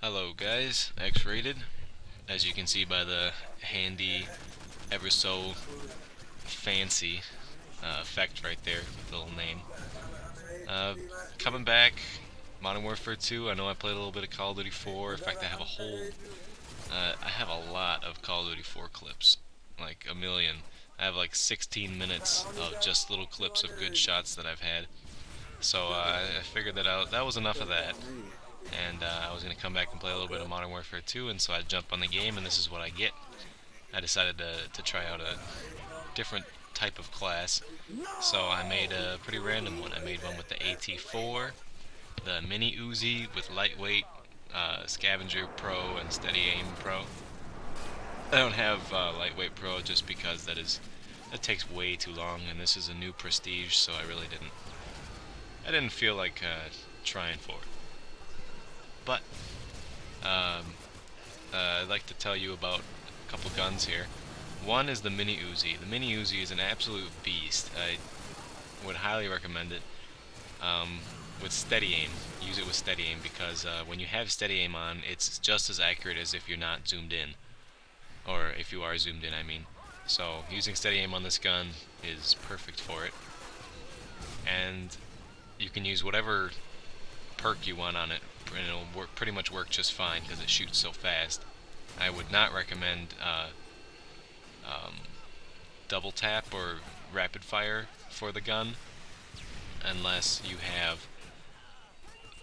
Hello guys, X-Rated. As you can see by the handy, ever so fancy effect right there, with the little name. Coming back, Modern Warfare 2. I know I played a little bit of Call of Duty 4. In fact, I have a lot of Call of Duty 4 clips, like a million. I have like 16 minutes of just little clips of good shots that I've had. So I figured that out. That was enough of that. And I was going to come back and play a little bit of Modern Warfare 2, and so I jumped on the game, and this is what I get. I decided to try out a different type of class, so I made a pretty random one. I made one with the AT4, the Mini Uzi with Lightweight, Scavenger Pro, and Steady Aim Pro. I don't have Lightweight Pro just because that takes way too long, and this is a new Prestige, so I didn't feel like trying for it. But I'd like to tell you about a couple guns here. One is the Mini Uzi. The Mini Uzi is an absolute beast. I would highly recommend it with steady aim. Use it with steady aim because when you have steady aim on, it's just as accurate as if you're not zoomed in. Or if you are zoomed in, I mean. So using steady aim on this gun is perfect for it. And you can use whatever perk you want on it, and it'll pretty much work just fine because it shoots so fast. I would not recommend double tap or rapid fire for the gun unless you have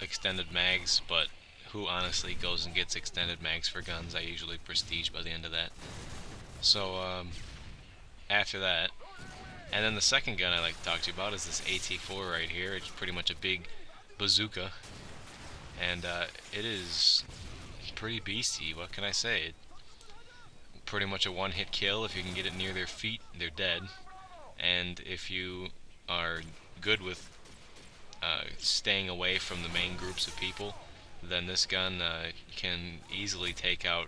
extended mags, but who honestly goes and gets extended mags for guns? I usually prestige by the end of that. So after that, and then the second gun I like to talk to you about is this AT4 right here. It's pretty much a big bazooka, and it is pretty beastie. What can I say? Pretty much a one-hit kill. If you can get it near their feet, they're dead. And if you are good with staying away from the main groups of people, then this gun can easily take out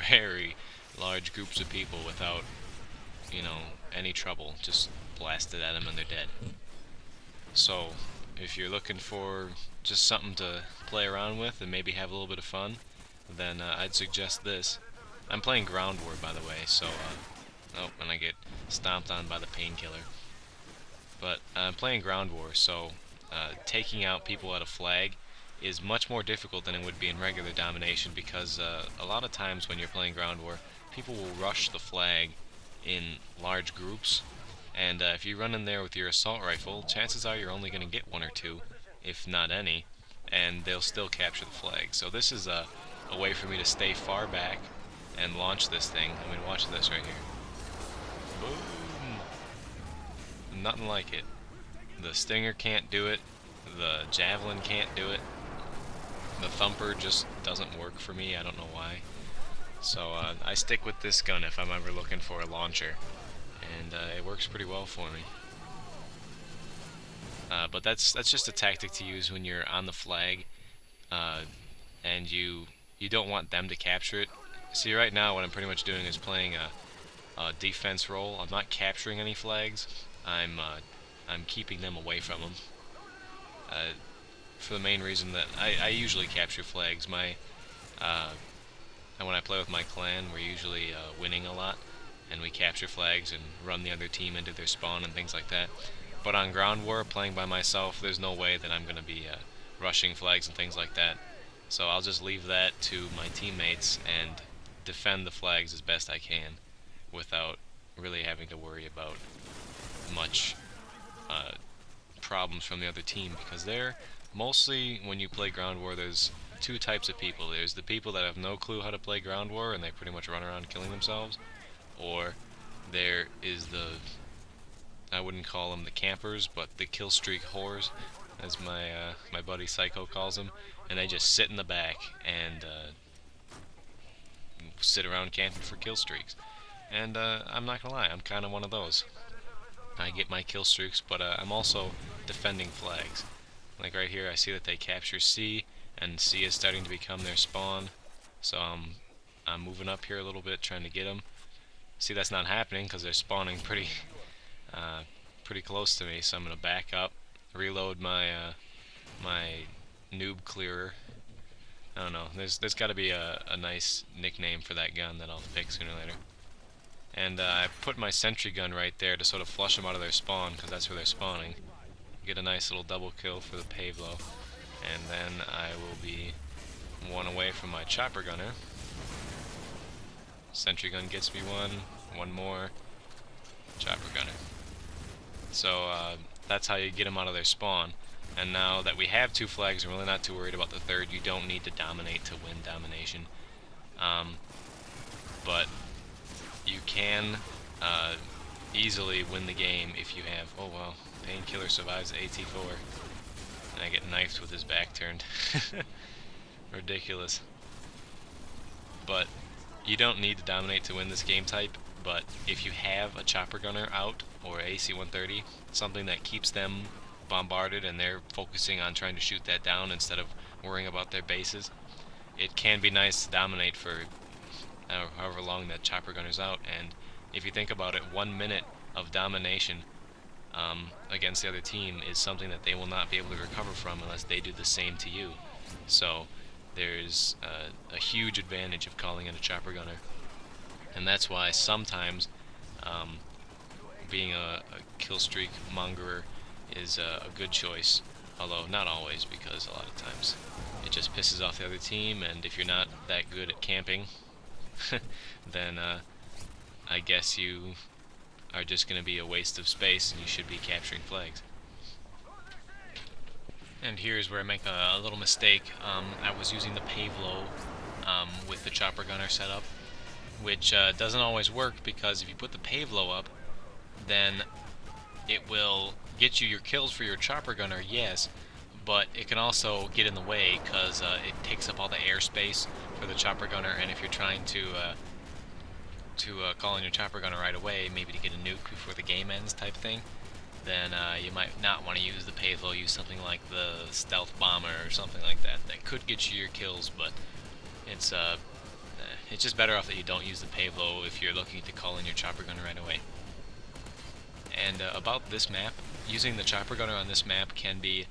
very large groups of people without, any trouble. Just blast it at them and they're dead. So if you're looking for just something to play around with and maybe have a little bit of fun, then I'd suggest this. I'm playing Ground War, by the way, so oh, and I get stomped on by the painkiller. But I'm playing Ground War, so taking out people at a flag is much more difficult than it would be in regular Domination, because a lot of times when you're playing Ground War, people will rush the flag in large groups, and if you run in there with your assault rifle, chances are you're only going to get one or two, if not any, and they'll still capture the flag. So this is a way for me to stay far back and launch this thing. I mean, watch this right here. Boom! Nothing like it. The Stinger can't do it. The Javelin can't do it. The Thumper just doesn't work for me. I don't know why. So I stick with this gun if I'm ever looking for a launcher, and it works pretty well for me. But that's just a tactic to use when you're on the flag, and you don't want them to capture it. See, right now what I'm pretty much doing is playing a defense role. I'm not capturing any flags. I'm keeping them away from them. For the main reason that I usually capture flags. And when I play with my clan, we're usually winning a lot, and we capture flags and run the other team into their spawn and things like that. But on Ground War, playing by myself, there's no way that I'm going to be rushing flags and things like that. So I'll just leave that to my teammates and defend the flags as best I can without really having to worry about much problems from the other team, because mostly when you play Ground War, there's two types of people. There's the people that have no clue how to play Ground War and they pretty much run around killing themselves, or there is I wouldn't call them the campers, but the kill streak whores, as my buddy Psycho calls them, and they just sit in the back and sit around camping for kill streaks. And I'm not gonna lie, I'm kind of one of those. I get my kill streaks, but I'm also defending flags. Like right here, I see that they capture C, and C is starting to become their spawn, so I'm moving up here a little bit, trying to get them. See, that's not happening because they're spawning pretty close to me, so I'm gonna back up, reload my my noob clearer. I don't don't know. There's got to be a nice nickname for that gun that I'll pick sooner or later. And I put my sentry gun right there to sort of flush them out of their spawn, because that's where they're spawning. Get a nice little double kill for the Pavlo, and then I will be one away from my chopper gunner. Sentry gun gets me one more, chopper gunner. So that's how you get them out of their spawn. And now that we have 2 flags, I'm really not too worried about the third. You don't need to dominate to win domination. But you can easily win the game if you have... Oh well, Painkiller survives the AT4. And I get knifed with his back turned. Ridiculous. But you don't need to dominate to win this game type. But if you have a chopper gunner out, or AC-130, something that keeps them bombarded and they're focusing on trying to shoot that down instead of worrying about their bases, it can be nice to dominate for however long that chopper gunner's out. And if you think about it, 1 minute of domination against the other team is something that they will not be able to recover from unless they do the same to you. So there's a huge advantage of calling in a chopper gunner, and that's why sometimes being a kill streak mongerer is a good choice, although not always, because a lot of times it just pisses off the other team, and if you're not that good at camping then I guess you are just going to be a waste of space and you should be capturing flags. And here's where I make a little mistake. I was using the Pavlo with the chopper gunner setup, which doesn't always work, because if you put the Pavlo up, then it will get you your kills for your chopper gunner, yes, but it can also get in the way, because it takes up all the airspace for the chopper gunner, and if you're trying to call in your chopper gunner right away, maybe to get a nuke before the game ends type thing, then you might not want to use the Pavlo. Use something like the stealth bomber or something like that that could get you your kills, but it's just better off that you don't use the Pavlo if you're looking to call in your chopper gunner right away. And about this map, using the chopper gunner on this map can be,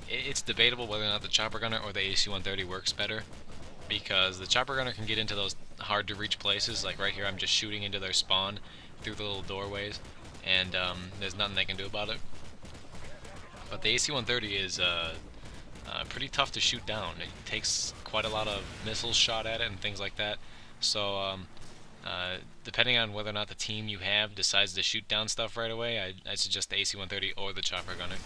it's debatable whether or not the chopper gunner or the AC-130 works better, because the chopper gunner can get into those hard to reach places, like right here I'm just shooting into their spawn through the little doorways, and there's nothing they can do about it. But the AC-130 is pretty tough to shoot down. It takes quite a lot of missiles shot at it and things like that, so depending on whether or not the team you have decides to shoot down stuff right away, I suggest the AC-130 or the chopper gunner.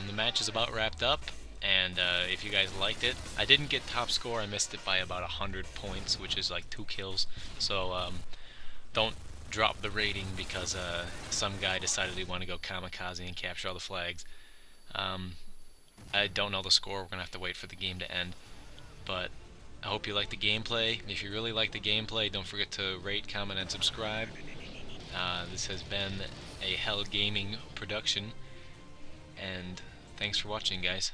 The match is about wrapped up, and if you guys liked it, I didn't get top score. I missed it by about 100 points, which is like 2 kills, so don't drop the rating because some guy decided he wanted to go kamikaze and capture all the flags. I don't know the score. We're gonna have to wait for the game to end, but I hope you like the gameplay. If you really like the gameplay, don't forget to rate, comment, and subscribe. This has been a Hell Gaming production, and thanks for watching, guys.